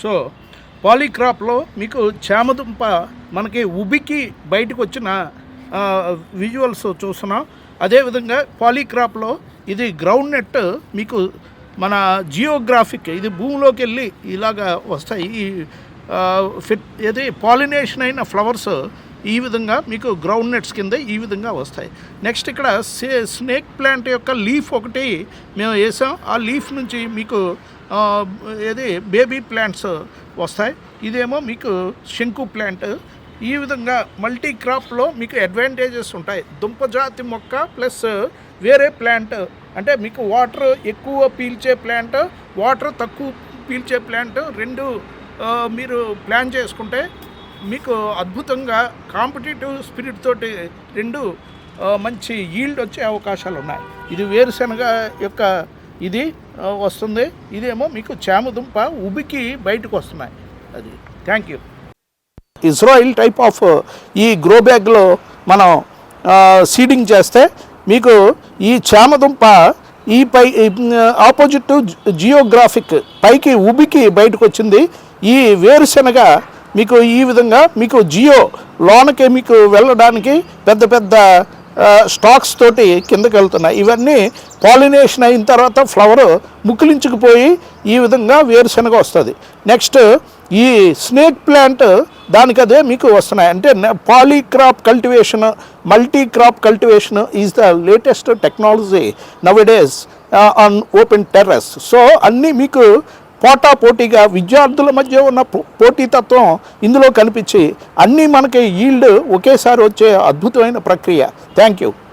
So పాలీక్రాప్లో మీకు చామదుంప మనకి ఉబికి బయటకు వచ్చిన విజువల్స్ చూస్తున్నాం. అదేవిధంగా పాలీక్రాప్లో ఇది గ్రౌండ్ నెట్ మీకు మన జియోగ్రాఫిక్ ఇది భూమిలోకి వెళ్ళి ఇలాగా వస్తాయి. ఈ ఇది పాలినేషన్ అయిన ఫ్లవర్స్ ఈ విధంగా మీకు గ్రౌండ్ నెట్స్ కింద ఈ విధంగా వస్తాయి. నెక్స్ట్ ఇక్కడ స్నేక్ ప్లాంట్ యొక్క లీఫ్ ఒకటి మేము వేసాం. ఆ లీఫ్ నుంచి మీకు బేబీ ప్లాంట్స్ వస్తాయి. ఇదేమో మీకు శంకు ప్లాంట్. ఈ విధంగా మల్టీ క్రాప్లో మీకు అడ్వాంటేజెస్ ఉంటాయి. దుంపజాతి మొక్క ప్లస్ వేరే ప్లాంట్ అంటే మీకు వాటర్ ఎక్కువ పీల్చే ప్లాంట్, వాటర్ తక్కువ పీల్చే ప్లాంట్ రెండు మీరు ప్లాన్ చేసుకుంటే మీకు అద్భుతంగా కాంపిటేటివ్ స్పిరిట్ తోటి రెండు మంచి ఈల్డ్ వచ్చే అవకాశాలు ఉన్నాయి. ఇది వేరుశనగ యొక్క ఇది వస్తుంది. ఇదేమో మీకు చామదుంప ఉబికి బయటకు వస్తున్నాయి. అది thank you. Israel type of ఈ గ్రో బ్యాగ్లో మనం సీడింగ్ చేస్తే మీకు ఈ చామదుంప ఈ పై ఆపోజిట్ జియోగ్రాఫిక్ పైకి ఉబికి బయటకు వచ్చింది. ఈ వేరుశనగ మీకు ఈ విధంగా మీకు జియో లోనకి మీకు వెళ్ళడానికి పెద్ద పెద్ద స్టాక్స్ తోటి కిందకి వెళ్తున్నాయి. ఇవన్నీ పాలినేషన్ అయిన తర్వాత ఫ్లవర్ ముక్కులించుకుపోయి ఈ విధంగా వేరుశనగ వస్తుంది. నెక్స్ట్ ఈ స్నేక్ ప్లాంట్ దానికి అదే మీకు వస్తున్నాయి. అంటే polycrop cultivation, multi crop cultivation is the latest technology nowadays on open terrace. So అన్నీ మీకు పోటాపోటీగా విద్యార్థుల మధ్య ఉన్న పోటీతత్వం ఇందులో కనిపించి అన్నీ మనకి ఈల్డ్ ఒకేసారి వచ్చే అద్భుతమైన ప్రక్రియ. Thank you.